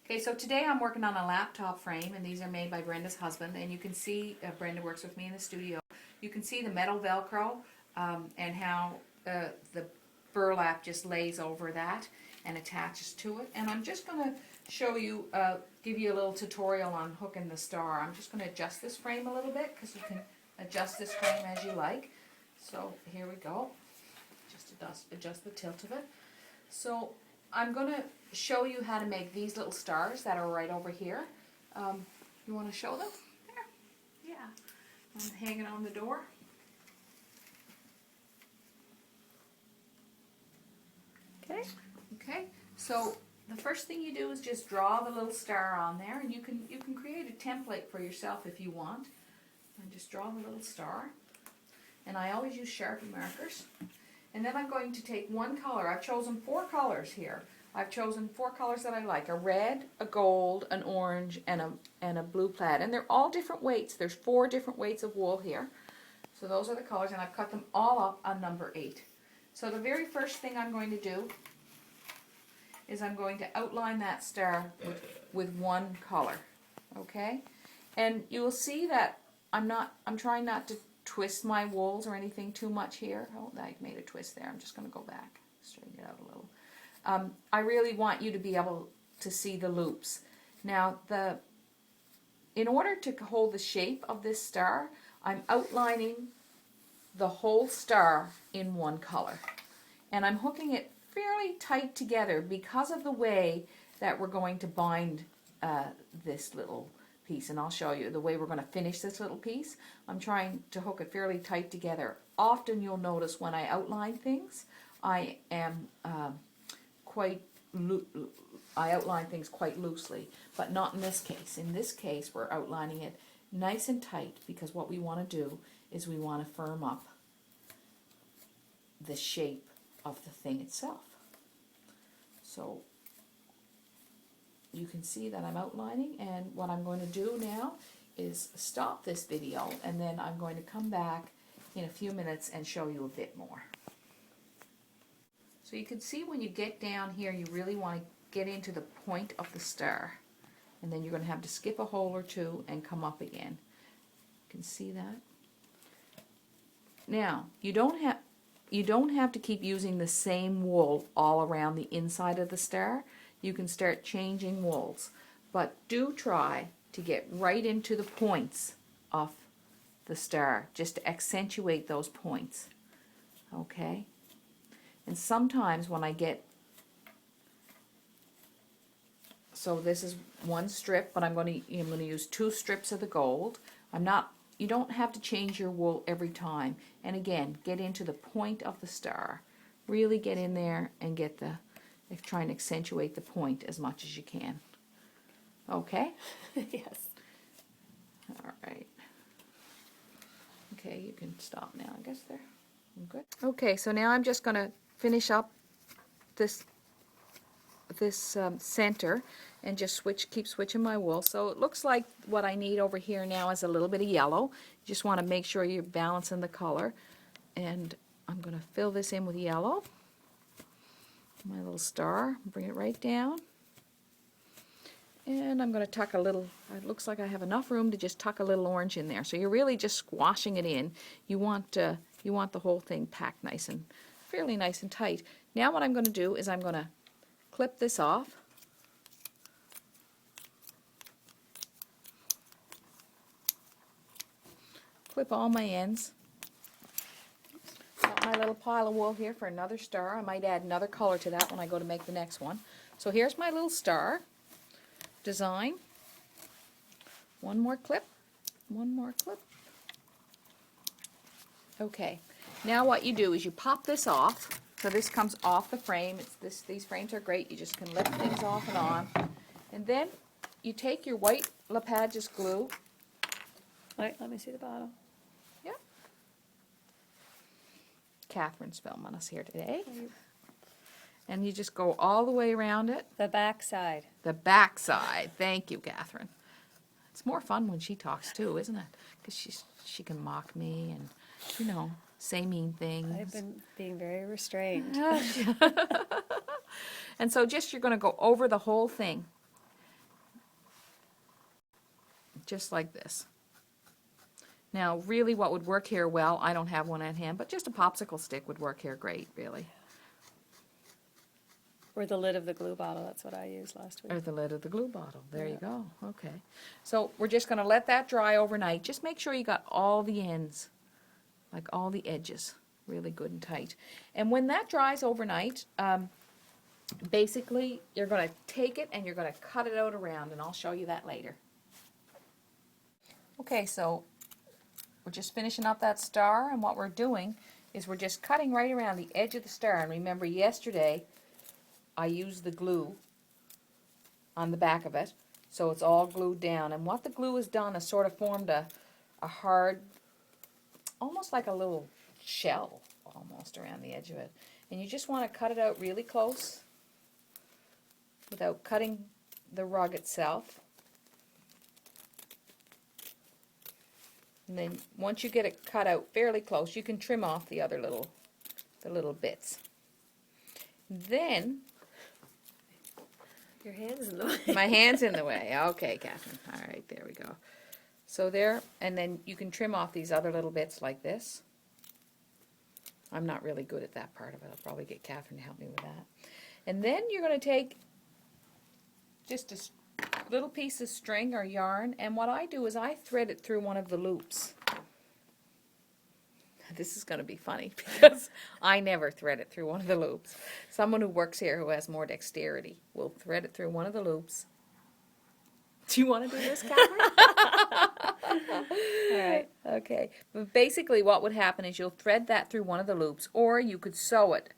Okay, so today I'm working on a laptop frame, and these are made by Brenda's husband, and you can see, Brenda works with me in the studio, you can see the metal Velcro and how the burlap just lays over that and attaches to it. And I'm just going to show you, give you a little tutorial on hooking the star. I'm just going to adjust this frame a little bit, because you can adjust this frame as you like. So here we go, just adjust the tilt of it. So I'm going to show you how to make these little stars that are right over here. You want to show them? There. Yeah. I'm hanging on the door. Okay. Okay. So the first thing you do is just draw the little star on there, and you can create a template for yourself if you want. And just draw the little star. And I always use Sharpie markers. And then I'm going to take one color. I've chosen 4 colors here. I've chosen 4 colors that I like: a red, a gold, an orange, and a blue plaid. And they're all different weights. There's 4 different weights of wool here. So those are the colors, and I've cut them all up on number 8. So the very first thing I'm going to do is I'm going to outline that star with one color. Okay? And you will see that I'm trying not to twist my wools or anything too much here. Oh, I made a twist there. I'm just going to go back, straighten it out a little. I really want you to be able to see the loops. Now, in order to hold the shape of this star, I'm outlining the whole star in one color. And I'm hooking it fairly tight together because of the way that we're going to bind this little piece. And I'll show you the way we're going to finish this little piece. I'm trying to hook it fairly tight together. Often you'll notice when I outline things, I outline things quite loosely, but not in this case. In this case, we're outlining it nice and tight, because what we want to do is we want to firm up the shape of the thing itself. So you can see that I'm outlining, and what I'm going to do now is stop this video, and then I'm going to come back in a few minutes and show you a bit more. So you can see when you get down here, you really want to get into the point of the star, and then you're going to have to skip a hole or 2 and come up again. You can see that. Now, you don't have to keep using the same wool all around the inside of the star. You can start changing wools, but do try to get right into the points of the star, just to accentuate those points. Okay? And sometimes when I get, so this is one strip, but I'm going to use 2 strips of the gold. You don't have to change your wool every time. And again, get into the point of the star. Really get in there and try and accentuate the point as much as you can. Okay? Yes. All right. Okay, you can stop now. I guess there. I'm good. Okay, so now I'm just going to finish up this center and just keep switching my wool. So it looks like what I need over here now is a little bit of yellow. You just want to make sure you're balancing the color. And I'm going to fill this in with yellow. My little star, bring it right down. And I'm going to tuck a little, it looks like I have enough room to just tuck a little orange in there. So you're really just squashing it in. You want the whole thing packed nice and fairly nice and tight. Now what I'm going to do is I'm going to clip this off. Clip all my ends. Got my little pile of wool here for another star. I might add another color to that when I go to make the next one. So here's my little star design. One more clip. One more clip. Okay. Now what you do is you pop this off. So this comes off the frame. These frames are great. You just can lift things off and on. And then you take your white Lapagis glue. Wait, let me see the bottom. Yeah. Catherine's filming us here today. And you just go all the way around it. The back side. The back side. Thank you, Catherine. It's more fun when she talks too, isn't it? Because she can mock me and, say mean things. I've been being very restrained. And so you're going to go over the whole thing. just like this. Now, really what would work here well, I don't have one at hand, but just a popsicle stick would work here great, really. Or the lid of the glue bottle, that's what I used last week. Or the lid of the glue bottle. There you Yeah. go. Okay. So we're just going to let that dry overnight. Just make sure you got all the ends, like all the edges, really good and tight. And when that dries overnight, basically you're going to take it and you're going to cut it out around, and I'll show you that later. Okay, so we're just finishing up that star, and what we're doing is we're just cutting right around the edge of the star. And remember, yesterday I used the glue on the back of it, so it's all glued down. And what the glue has done is sort of formed a hard, almost like a little shell, almost around the edge of it. And you just want to cut it out really close without cutting the rug itself. And then once you get it cut out fairly close, you can trim off the other little bits. Then Your hand's in the way. my hand's in the way. Okay, Catherine. All right, there we go. So there, and then you can trim off these other little bits like this. I'm not really good at that part of it. I'll probably get Catherine to help me with that. And then you're going to take just a little piece of string or yarn, and what I do is I thread it through one of the loops. This is going to be funny because I never thread it through one of the loops. Someone who works here who has more dexterity will thread it through one of the loops. Do you want to do this, Catherine? All right. Okay. But basically what would happen is you'll thread that through one of the loops, or you could sew it,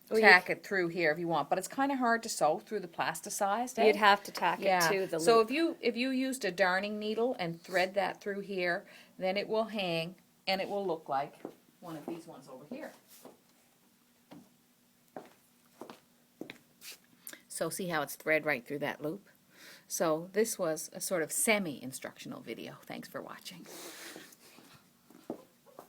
tack it through here if you want. But it's kind of hard to sew through the plasticized. You'd have to tack it to the loop. So if you used a darning needle and thread that through here, then it will hang, and it will look like one of these ones over here. So see how it's thread right through that loop? So this was a sort of semi-instructional video. Thanks for watching.